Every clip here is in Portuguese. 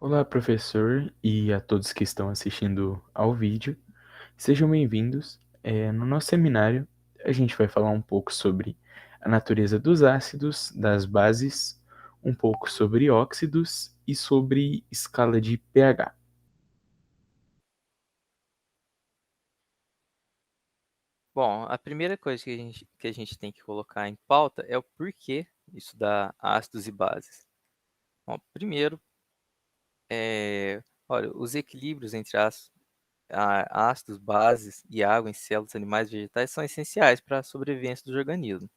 Olá, professor, e a todos que estão assistindo ao vídeo. Sejam bem-vindos. No nosso seminário, a gente vai falar um pouco sobre a natureza dos ácidos, das bases, um pouco sobre óxidos e sobre escala de pH. Bom, a primeira coisa que a gente tem que colocar em pauta é o porquê estudar ácidos e bases. Bom, primeiro, olha, os equilíbrios entre ácidos, bases e água em células animais e vegetais são essenciais para a sobrevivência dos organismos.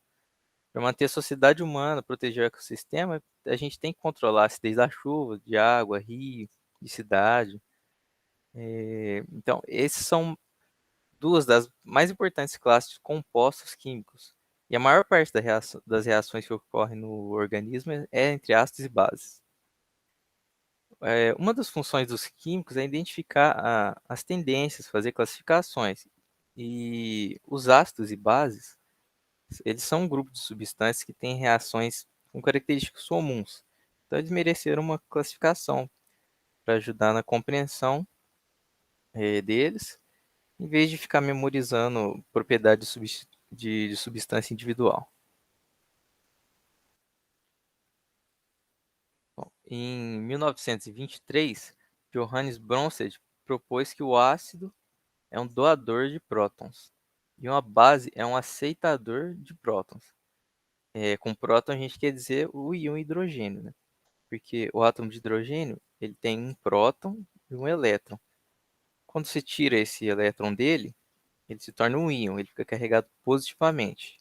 Para manter a sociedade humana, proteger o ecossistema, a gente tem que controlar a acidez da chuva, de água, rio, de cidade. Então, esses são duas das mais importantes classes de compostos químicos. E a maior parte das reações que ocorrem no organismo é entre ácidos e bases. Uma das funções dos químicos é identificar as tendências, fazer classificações. E os ácidos e bases, eles são um grupo de substâncias que têm reações com características comuns. Então, eles mereceram uma classificação para ajudar na compreensão deles, em vez de ficar memorizando propriedades de substância individual. Bom, em 1923, Johannes Bronsted propôs que o ácido é um doador de prótons e uma base é um aceitador de prótons. Com próton a gente quer dizer o íon hidrogênio, né? Porque o átomo de hidrogênio ele tem um próton e um elétron. Quando você tira esse elétron dele, ele se torna um íon, ele fica carregado positivamente.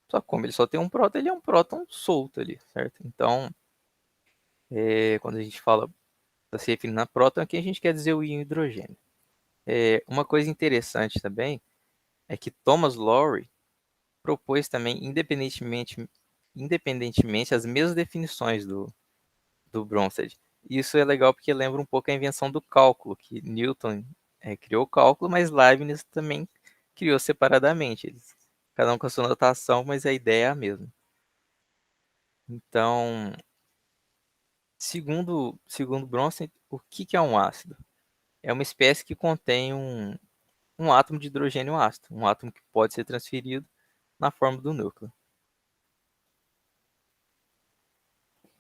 Só que como ele só tem um próton, ele é um próton solto ali, certo? Então, quando a gente fala, está se referindo a próton, aqui a gente quer dizer o íon hidrogênio. Uma coisa interessante também é que Thomas Lowry propôs também, independentemente as mesmas definições do Bronsted. Isso é legal porque lembra um pouco a invenção do cálculo, que Newton criou o cálculo, mas Leibniz também criou separadamente. Cada um com a sua notação, mas a ideia é a mesma. Então, segundo Bronsted, o que é um ácido? É uma espécie que contém um átomo de hidrogênio ácido, um átomo que pode ser transferido na forma do núcleo.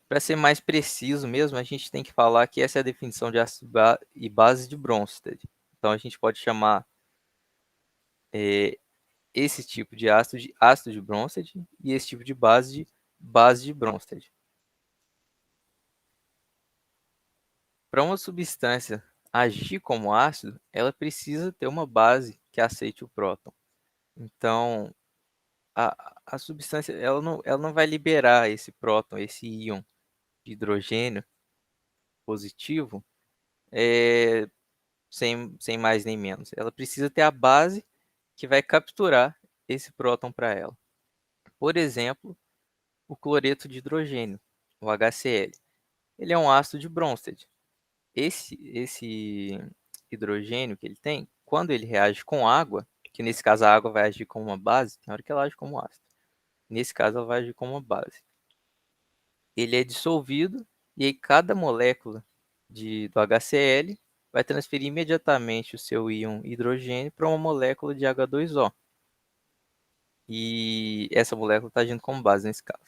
Para ser mais preciso mesmo, a gente tem que falar que essa é a definição de ácido e base de Bronsted. Então, a gente pode chamar eh, esse tipo de ácido de Bronsted e esse tipo de base de Bronsted. Para uma substância agir como ácido, ela precisa ter uma base que aceite o próton. Então, a substância ela não vai liberar esse próton, esse íon de hidrogênio positivo, é, sem mais nem menos. Ela precisa ter a base que vai capturar esse próton para ela. Por exemplo, o cloreto de hidrogênio, o HCl. Ele é um ácido de Bronsted. Esse hidrogênio que ele tem, quando ele reage com água, que nesse caso a água vai agir como uma base, tem hora que ela age como ácido. Nesse caso, ela vai agir como uma base. Ele é dissolvido e aí cada molécula do HCl vai transferir imediatamente o seu íon hidrogênio para uma molécula de H2O. E essa molécula está agindo como base nesse caso.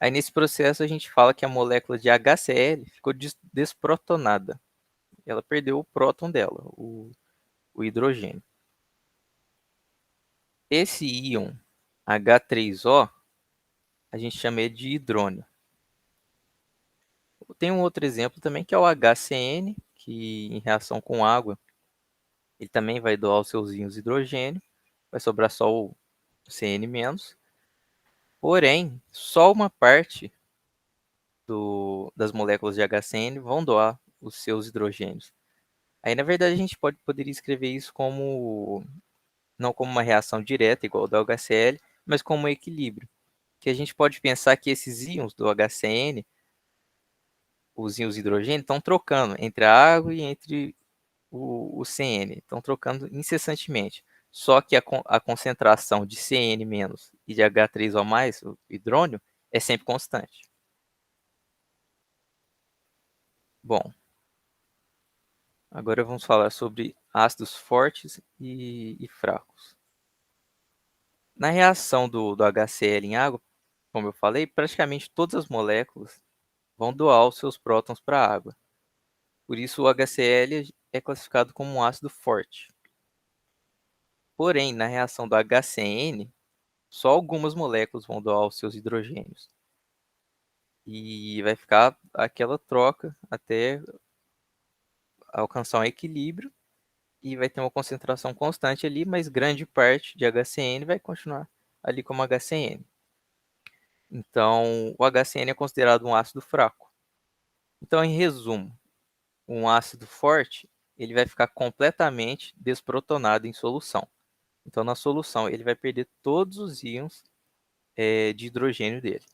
Aí nesse processo a gente fala que a molécula de HCl ficou desprotonada. Ela perdeu o próton dela, o hidrogênio. Esse íon H3O a gente chama ele de hidrônio. Tem um outro exemplo também que é o HCN, que em reação com água ele também vai doar os seus íons hidrogênio, vai sobrar só o Cn-. Porém, só uma parte das moléculas de HCN vão doar os seus hidrogênios. Aí, na verdade, a gente poderia escrever isso não como uma reação direta, igual ao do HCl, mas como um equilíbrio. Que a gente pode pensar que esses íons do HCN, os íons hidrogênio, estão trocando entre a água e entre o CN, estão trocando incessantemente. Só que a concentração de CN- e de H3O+, o hidrônio, é sempre constante. Bom, agora vamos falar sobre ácidos fortes e fracos. Na reação do HCl em água, como eu falei, praticamente todas as moléculas vão doar os seus prótons para a água. Por isso, o HCl é classificado como um ácido forte. Porém, na reação do HCN, só algumas moléculas vão doar os seus hidrogênios. E vai ficar aquela troca até alcançar um equilíbrio e vai ter uma concentração constante ali, mas grande parte de HCN vai continuar ali como HCN. Então, o HCN é considerado um ácido fraco. Então, em resumo, um ácido forte, ele vai ficar completamente desprotonado em solução. Então, na solução, ele vai perder todos os íons de hidrogênio dele.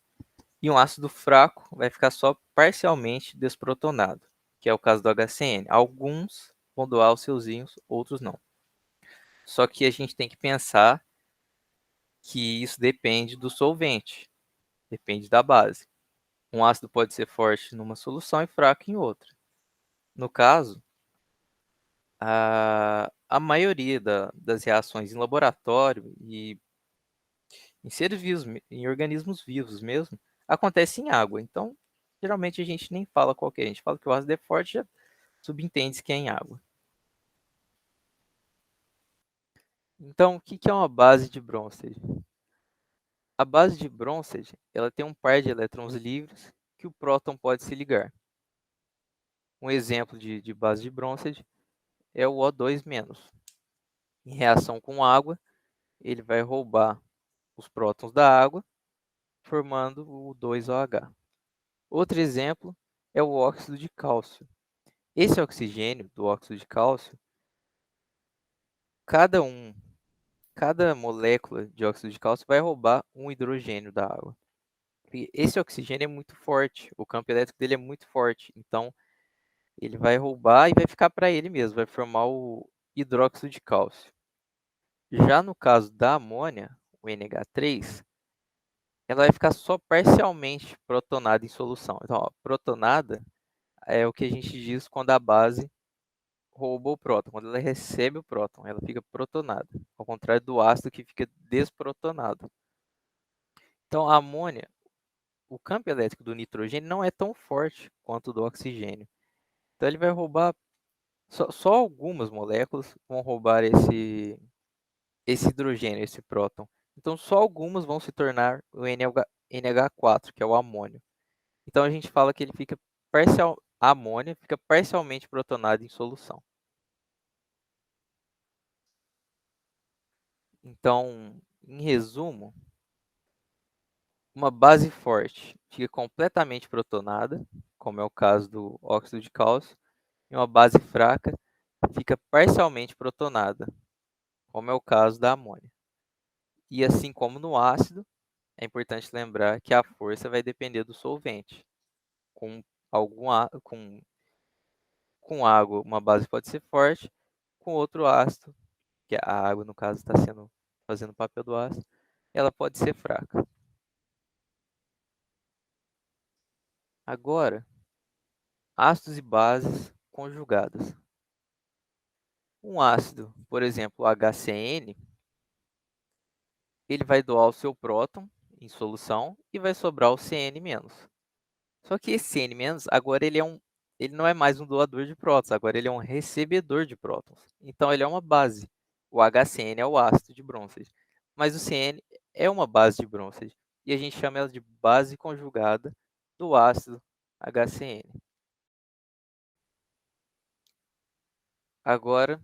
E um ácido fraco vai ficar só parcialmente desprotonado, que é o caso do HCN. Alguns vão doar os seus íons, outros não. Só que a gente tem que pensar que isso depende do solvente, depende da base. Um ácido pode ser forte numa solução e fraco em outra. No caso, a maioria das reações em laboratório e em seres vivos, em organismos vivos mesmo, acontece em água. Então, geralmente a gente nem fala qual que é. A gente fala que o ácido é forte, já subentende que é em água. Então, o que é uma base de Bronsted? A base de Bronsted, ela tem um par de elétrons livres que o próton pode se ligar. Um exemplo de base de Bronsted é o O2-. Em reação com água, ele vai roubar os prótons da água, formando o 2OH. Outro exemplo é o óxido de cálcio. Esse oxigênio do óxido de cálcio, cada molécula de óxido de cálcio vai roubar um hidrogênio da água. E esse oxigênio é muito forte, o campo elétrico dele é muito forte, então ele vai roubar e vai ficar para ele mesmo, vai formar o hidróxido de cálcio. Já no caso da amônia, o NH3, ela vai ficar só parcialmente protonada em solução. Então, ó, protonada é o que a gente diz quando a base rouba o próton. Quando ela recebe o próton, ela fica protonada, ao contrário do ácido que fica desprotonado. Então, a amônia, o campo elétrico do nitrogênio não é tão forte quanto o do oxigênio. Então, ele vai roubar, só algumas moléculas vão roubar esse hidrogênio, esse próton. Então, só algumas vão se tornar o NH4, que é o amônio. Então, a gente fala que ele fica a amônia fica parcialmente protonada em solução. Então, em resumo, uma base forte fica completamente protonada, como é o caso do óxido de cálcio, e uma base fraca fica parcialmente protonada, como é o caso da amônia. E assim como no ácido, é importante lembrar que a força vai depender do solvente. Com, com água, uma base pode ser forte, com outro ácido, que a água, no caso, está fazendo o papel do ácido, ela pode ser fraca. Agora, ácidos e bases conjugadas. Um ácido, por exemplo, o HCN, ele vai doar o seu próton em solução e vai sobrar o CN-. Só que esse CN-, agora ele não é mais um doador de prótons, agora ele é um recebedor de prótons. Então ele é uma base. O HCN é o ácido de Bronsted, mas o CN é uma base de Bronsted e a gente chama ela de base conjugada do ácido HCN. Agora,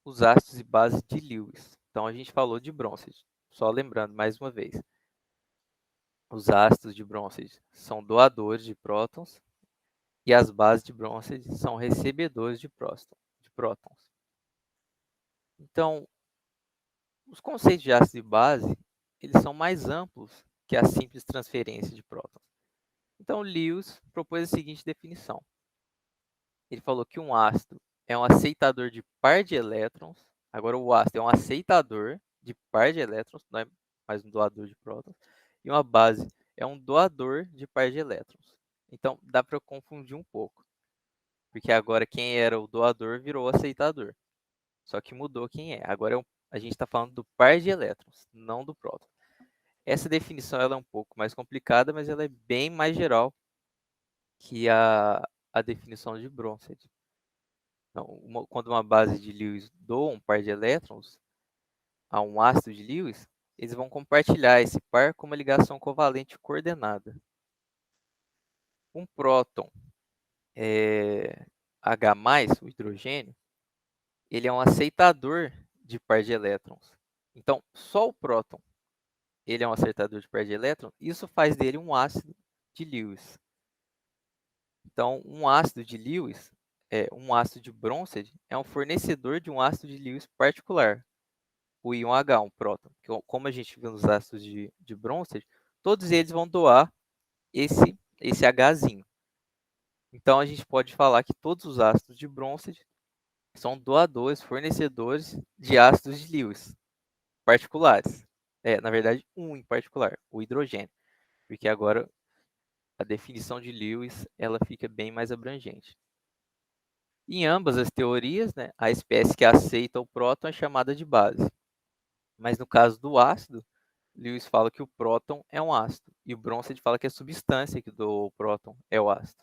os ácidos e bases de Lewis. Então a gente falou de Bronsted. Só lembrando mais uma vez, os ácidos de Bronsted são doadores de prótons e as bases de Bronsted são recebedores de prótons. Então, os conceitos de ácido e base, eles são mais amplos que a simples transferência de prótons. Então, Lewis propôs a seguinte definição. Ele falou que um ácido é um aceitador de par de elétrons. Agora, o ácido é um aceitador de par de elétrons, não é mais um doador de prótons. E uma base é um doador de par de elétrons. Então, dá para confundir um pouco. porque agora quem era o doador virou o aceitador. Só que mudou quem é. Agora a gente está falando do par de elétrons, não do próton. Essa definição ela é um pouco mais complicada, mas ela é bem mais geral que a definição de Bronsted. Então, quando uma base de Lewis doa um par de elétrons a um ácido de Lewis, eles vão compartilhar esse par com uma ligação covalente coordenada. Um próton H+, o hidrogênio, ele é um aceitador de par de elétrons. Então, só o próton ele é um aceitador de par de elétrons, isso faz dele um ácido de Lewis. Então, um ácido de Lewis, um ácido de Bronsted, é um fornecedor de um ácido de Lewis particular, o íon H, um próton. Como a gente viu nos ácidos de Bronsted, todos eles vão doar esse Hzinho. Então, a gente pode falar que todos os ácidos de Bronsted são doadores, fornecedores de ácidos de Lewis particulares. Na verdade, um em particular, o hidrogênio, porque agora a definição de Lewis ela fica bem mais abrangente. Em ambas as teorias, né, a espécie que aceita o próton é chamada de base. Mas no caso do ácido, Lewis fala que o próton é um ácido e o Bronsted fala que a substância que doa o próton é o ácido.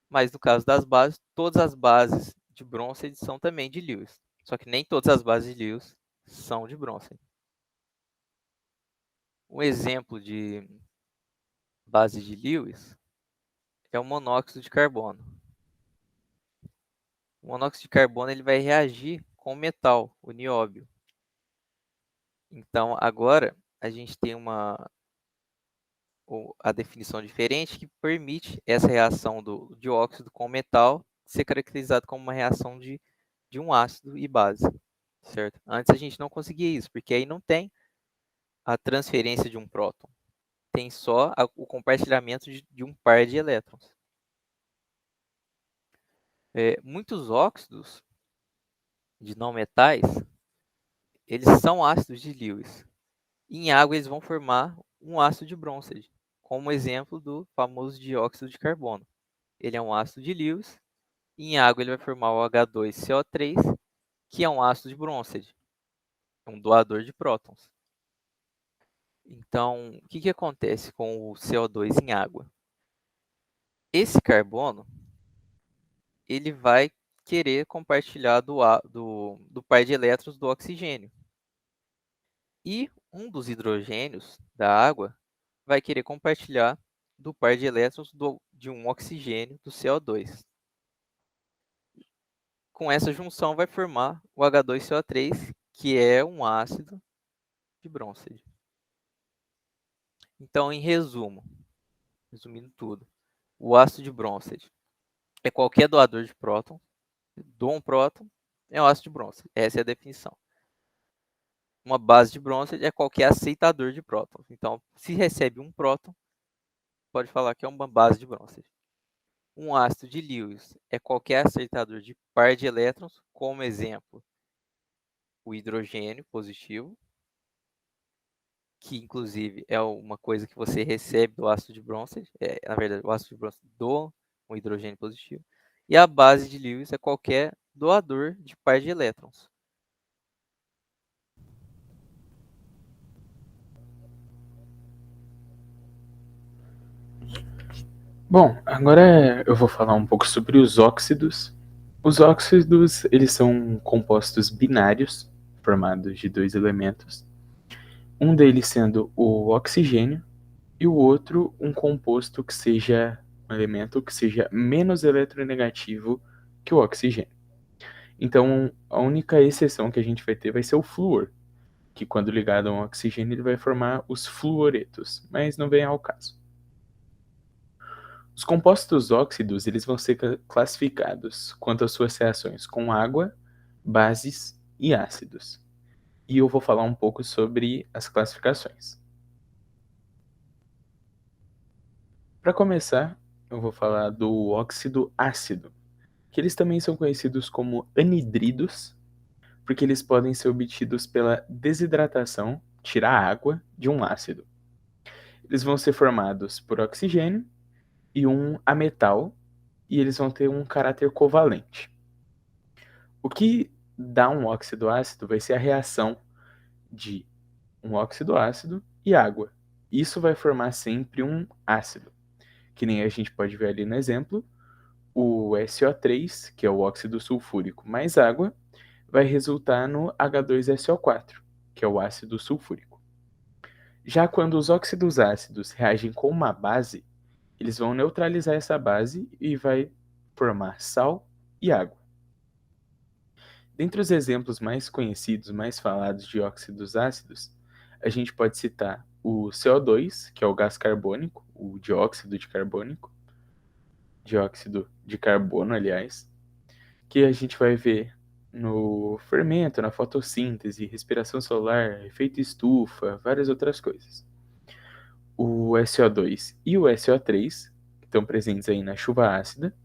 Mas no caso das bases, todas as bases de Bronsted são também de Lewis. Só que nem todas as bases de Lewis são de Bronsted. Um exemplo de base de Lewis é o monóxido de carbono. O monóxido de carbono ele vai reagir com o metal, o nióbio. Então, agora a gente tem a definição diferente que permite essa reação do dióxido com o metal ser caracterizado como uma reação de um ácido e base, certo? Antes a gente não conseguia isso, porque aí não tem a transferência de um próton, tem só o compartilhamento de um par de elétrons. Muitos óxidos de não metais, eles são ácidos de Lewis. Em água eles vão formar um ácido de Bronsted, como exemplo do famoso dióxido de carbono. Ele é um ácido de Lewis, e em água ele vai formar o H2CO3, que é um ácido de Bronsted, um doador de prótons. Então, o que acontece com o CO2 em água? Esse carbono ele vai querer compartilhar do par de elétrons do oxigênio. E um dos hidrogênios da água vai querer compartilhar do par de elétrons de um oxigênio do CO2. Com essa junção vai formar o H2CO3, que é um ácido de Bronsted. Então, em resumo, resumindo tudo, o ácido de Bronsted é qualquer doador de próton, doa um próton, é um ácido de Bronsted. Essa é a definição. Uma base de Bronsted é qualquer aceitador de prótons. Então, se recebe um próton, pode falar que é uma base de Bronsted. Um ácido de Lewis é qualquer aceitador de par de elétrons, como exemplo, o hidrogênio positivo, que inclusive é uma coisa que você recebe do ácido de Bronsted. Na verdade, o ácido de Bronsted doa um hidrogênio positivo. E a base de Lewis é qualquer doador de par de elétrons. Bom, agora eu vou falar um pouco sobre os óxidos. Os óxidos, eles são compostos binários, formados de dois elementos, um deles sendo o oxigênio e o outro um composto que seja um elemento que seja menos eletronegativo que o oxigênio. Então, a única exceção que a gente vai ter vai ser o flúor, que quando ligado a um oxigênio ele vai formar os fluoretos, mas não vem ao caso. Os compostos óxidos eles vão ser classificados quanto às suas reações com água, bases e ácidos. E eu vou falar um pouco sobre as classificações. Para começar, eu vou falar do óxido ácido, que eles também são conhecidos como anidridos, porque eles podem ser obtidos pela desidratação, tirar a água de um ácido. Eles vão ser formados por oxigênio e um ametal, e eles vão ter um caráter covalente. O que dá um óxido ácido vai ser a reação de um óxido ácido e água. Isso vai formar sempre um ácido, que nem a gente pode ver ali no exemplo, o SO3, que é o óxido sulfúrico, mais água, vai resultar no H2SO4, que é o ácido sulfúrico. Já quando os óxidos ácidos reagem com uma base, eles vão neutralizar essa base e vai formar sal e água. Dentre os exemplos mais conhecidos, mais falados de óxidos ácidos, a gente pode citar o CO2, que é o gás carbônico, o dióxido de carbono, aliás, que a gente vai ver no fermento, na fotossíntese, respiração solar, efeito estufa, várias outras coisas. O SO2 e o SO3, que estão presentes aí na chuva ácida,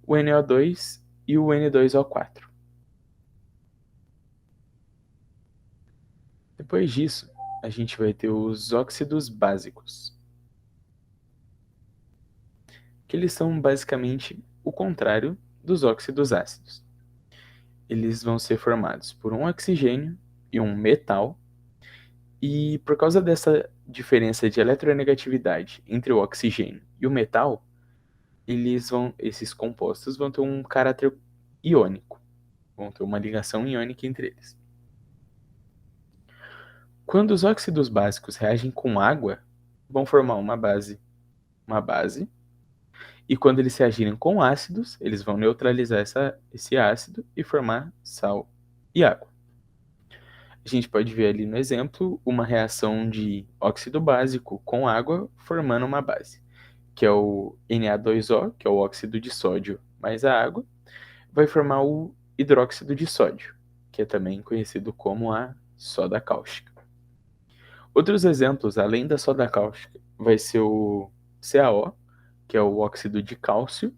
o NO2 e o N2O4. Depois disso, a gente vai ter os óxidos básicos, que eles são basicamente o contrário dos óxidos ácidos. Eles vão ser formados por um oxigênio e um metal, e por causa dessa diferença de eletronegatividade entre o oxigênio e o metal, esses compostos vão ter um caráter iônico, vão ter uma ligação iônica entre eles. Quando os óxidos básicos reagem com água, vão formar uma base, e quando eles reagirem com ácidos, eles vão neutralizar esse ácido e formar sal e água. A gente pode ver ali no exemplo uma reação de óxido básico com água formando uma base, que é o Na2O, que é o óxido de sódio mais a água, vai formar o hidróxido de sódio, que é também conhecido como a soda cáustica. Outros exemplos, além da soda cáustica, vai ser o CaO, que é o óxido de cálcio,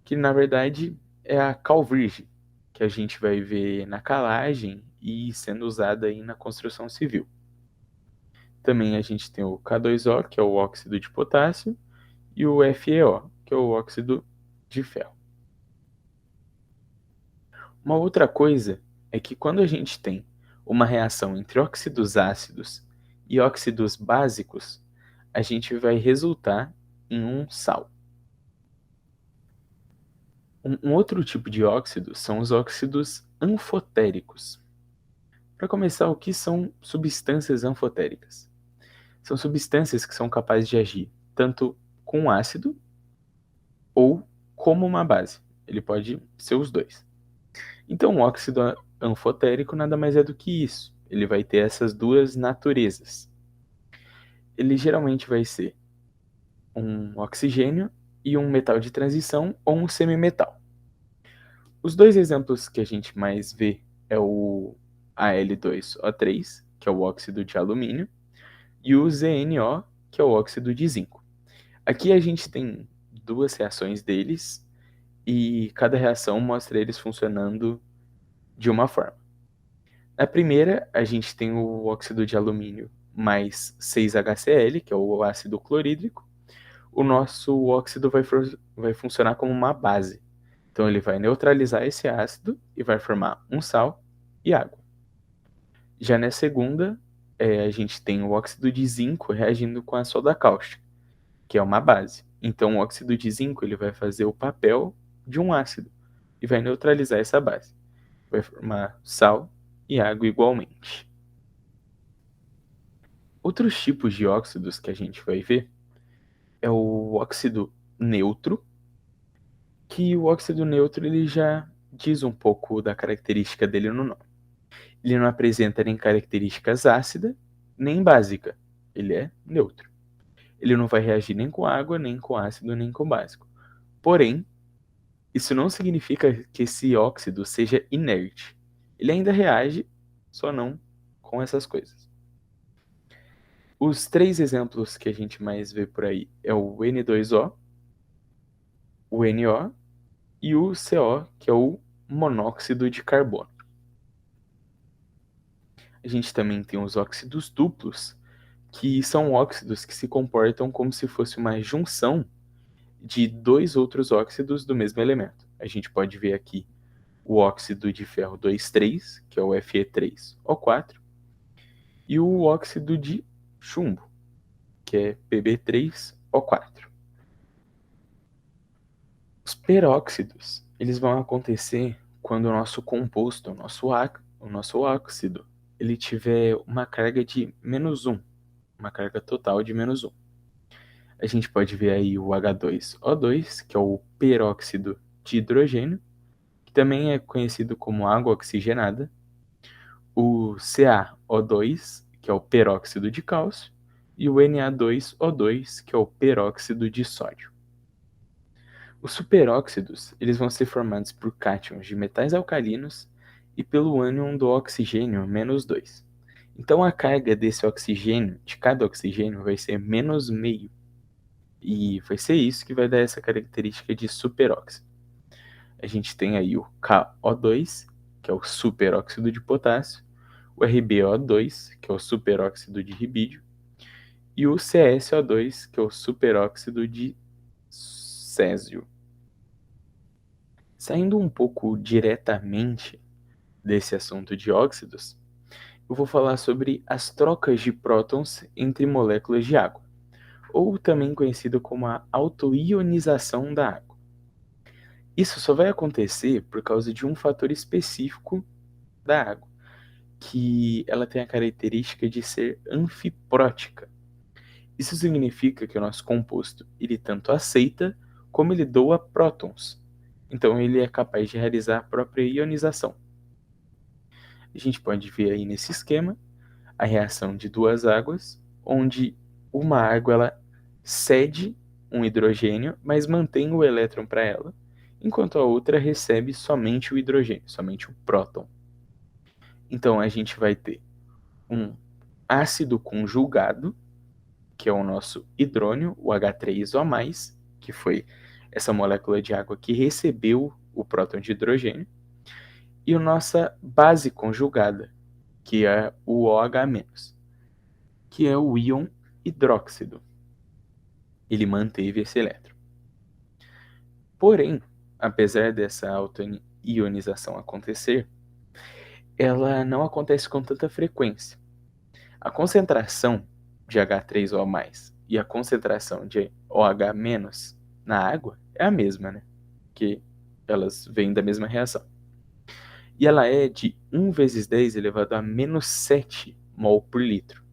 que na verdade é a cal virgem, que a gente vai ver na calagem e sendo usada aí na construção civil. Também a gente tem o K2O, que é o óxido de potássio, e o FeO, que é o óxido de ferro. Uma outra coisa é que quando a gente tem uma reação entre óxidos ácidos e óxidos básicos, a gente vai resultar em um sal. Um outro tipo de óxido são os óxidos anfotéricos. Para começar, o que são substâncias anfotéricas? São substâncias que são capazes de agir tanto com ácido ou como uma base. Ele pode ser os dois. Então, o óxido anfotérico nada mais é do que isso. Ele vai ter essas duas naturezas. Ele geralmente vai ser um oxigênio e um metal de transição ou um semimetal. Os dois exemplos que a gente mais vê é o Al2O3, que é o óxido de alumínio, e o ZNO, que é o óxido de zinco. Aqui a gente tem duas reações deles e cada reação mostra eles funcionando de uma forma. Na primeira, a gente tem o óxido de alumínio mais 6HCl, que é o ácido clorídrico. O nosso óxido vai funcionar como uma base. Então ele vai neutralizar esse ácido e vai formar um sal e água. Já na segunda, a gente tem o óxido de zinco reagindo com a soda cáustica, que é uma base. Então o óxido de zinco ele vai fazer o papel de um ácido e vai neutralizar essa base. Vai formar sal e água igualmente. Outros tipos de óxidos que a gente vai ver é o óxido neutro, que o óxido neutro ele já diz um pouco da característica dele no nome. Ele não apresenta nem características ácida, nem básica. Ele é neutro. Ele não vai reagir nem com água, nem com ácido, nem com básico. Porém, isso não significa que esse óxido seja inerte. Ele ainda reage, só não com essas coisas. Os três exemplos que a gente mais vê por aí é o N2O, o NO e o CO, que é o monóxido de carbono. A gente também tem os óxidos duplos, que são óxidos que se comportam como se fosse uma junção de 2 outros óxidos do mesmo elemento. A gente pode ver aqui o óxido de ferro 2,3, que é o Fe3O4, e o óxido de chumbo, que é Pb3O4. Os peróxidos, eles vão acontecer quando o nosso composto, o nosso óxido, ele tiver uma carga de -1, uma carga total de -1. A gente pode ver aí o H2O2, que é o peróxido de hidrogênio, que também é conhecido como água oxigenada, o CaO2, que é o peróxido de cálcio, e o Na2O2, que é o peróxido de sódio. Os superóxidos, eles vão ser formados por cátions de metais alcalinos e pelo ânion do oxigênio -2. Então a carga desse oxigênio, de cada oxigênio, vai ser -0,5. E vai ser isso que vai dar essa característica de superóxido. A gente tem aí o KO2, que é o superóxido de potássio, o RbO2, que é o superóxido de ribídio, e o CsO2, que é o superóxido de césio. Saindo um pouco diretamente desse assunto de óxidos, eu vou falar sobre as trocas de prótons entre moléculas de água, ou também conhecido como a autoionização da água. Isso só vai acontecer por causa de um fator específico da água, que ela tem a característica de ser anfiprótica. Isso significa que o nosso composto, ele tanto aceita como ele doa prótons. Então ele é capaz de realizar a própria ionização. A gente pode ver aí nesse esquema a reação de duas águas, onde uma água ela cede um hidrogênio, mas mantém o elétron para ela, enquanto a outra recebe somente o hidrogênio, somente o próton. Então a gente vai ter um ácido conjugado, que é o nosso hidrônio, o H3O+, que foi essa molécula de água que recebeu o próton de hidrogênio, e a nossa base conjugada, que é o OH-, que é o íon hidróxido. Ele manteve esse elétron. Porém, apesar dessa autoionização acontecer, ela não acontece com tanta frequência. A concentração de H3O+, e a concentração de OH- na água é a mesma, né? Que elas vêm da mesma reação. E ela é de 1 vezes 10 elevado a -7 mol por litro,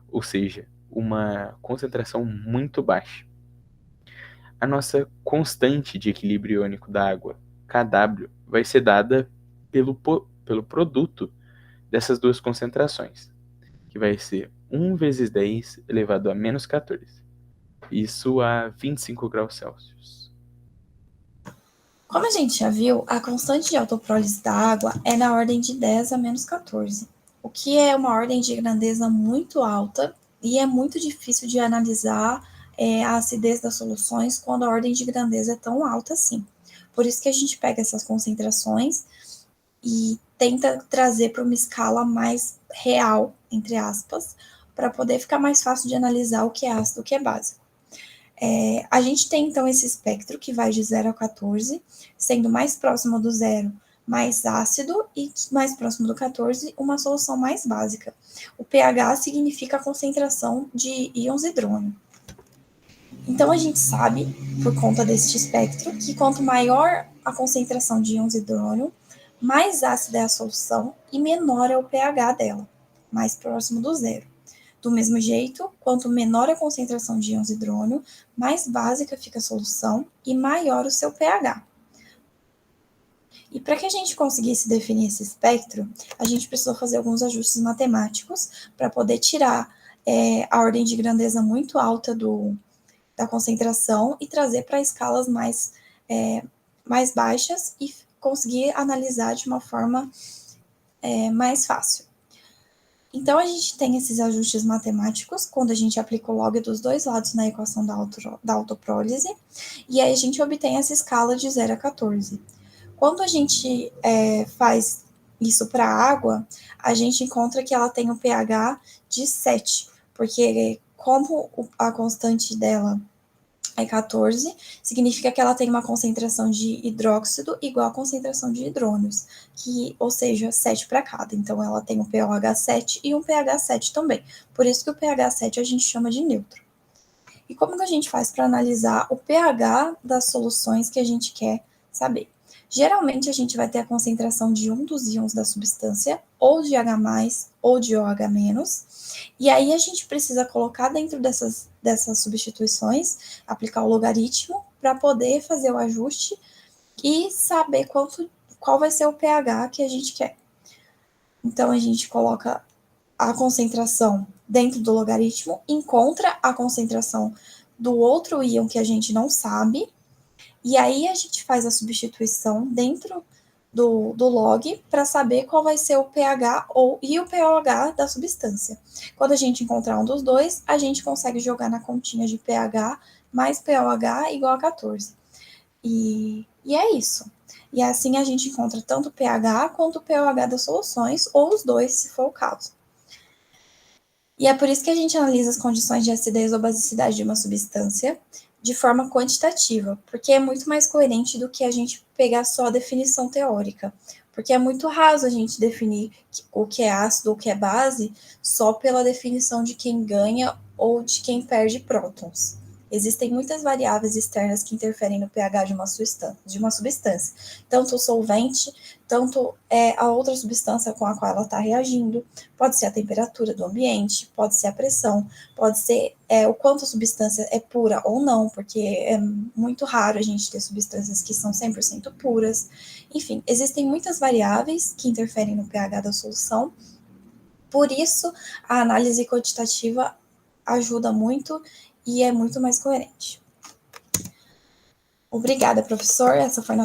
ou seja, uma concentração muito baixa. A nossa constante de equilíbrio iônico da água, Kw, vai ser dada pelo produto dessas duas concentrações, que vai ser 1 vezes 10 elevado a -14. Isso a 25 graus Celsius. Como a gente já viu, a constante de autoprólise da água é na ordem de 10 a -14, o que é uma ordem de grandeza muito alta e é muito difícil de analisar a acidez das soluções quando a ordem de grandeza é tão alta assim. Por isso que a gente pega essas concentrações e tenta trazer para uma escala mais real, entre aspas, para poder ficar mais fácil de analisar o que é ácido e o que é básico. A gente tem, então, esse espectro que vai de 0 a 14, sendo mais próximo do 0 mais ácido e mais próximo do 14 uma solução mais básica. O pH significa a concentração de íons hidrônio. Então, a gente sabe, por conta deste espectro, que quanto maior a concentração de íons hidrônio, mais ácida é a solução e menor é o pH dela, mais próximo do zero. Do mesmo jeito, quanto menor a concentração de íons hidrônio, mais básica fica a solução e maior o seu pH. E para que a gente conseguisse definir esse espectro, a gente precisou fazer alguns ajustes matemáticos para poder tirar a ordem de grandeza muito alta da concentração e trazer para escalas mais baixas e conseguir analisar de uma forma mais fácil. Então, a gente tem esses ajustes matemáticos quando a gente aplica o log dos dois lados na equação da autoprólise, e aí a gente obtém essa escala de 0 a 14. Quando a gente faz isso para a água, a gente encontra que ela tem um pH de 7, porque como a constante dela é 14, significa que ela tem uma concentração de hidróxido igual à concentração de hidrônios, ou seja, 7 para cada. Então, ela tem um pOH 7 e um pH 7 também. Por isso que o pH 7 a gente chama de neutro. E como que a gente faz para analisar o pH das soluções que a gente quer saber? Geralmente, a gente vai ter a concentração de um dos íons da substância, ou de H+, ou de OH-, e aí a gente precisa colocar dentro dessas substituições, aplicar o logaritmo, para poder fazer o ajuste e saber qual vai ser o pH que a gente quer. Então, a gente coloca a concentração dentro do logaritmo, encontra a concentração do outro íon que a gente não sabe, e aí a gente faz a substituição dentro do log para saber qual vai ser o pH e o pOH da substância. Quando a gente encontrar um dos dois, a gente consegue jogar na continha de pH mais pOH igual a 14. E é isso. E assim a gente encontra tanto o pH quanto o pOH das soluções, ou os dois, se for o caso. E é por isso que a gente analisa as condições de acidez ou basicidade de uma substância de forma quantitativa, porque é muito mais coerente do que a gente pegar só a definição teórica. Porque é muito raso a gente definir o que é ácido ou o que é base só pela definição de quem ganha ou de quem perde prótons. Existem muitas variáveis externas que interferem no pH de uma substância. Tanto o solvente, tanto a outra substância com a qual ela está reagindo, pode ser a temperatura do ambiente, pode ser a pressão, pode ser o quanto a substância é pura ou não, porque é muito raro a gente ter substâncias que são 100% puras. Enfim, existem muitas variáveis que interferem no pH da solução, por isso a análise quantitativa ajuda muito e é muito mais coerente. Obrigada, professor. Essa foi a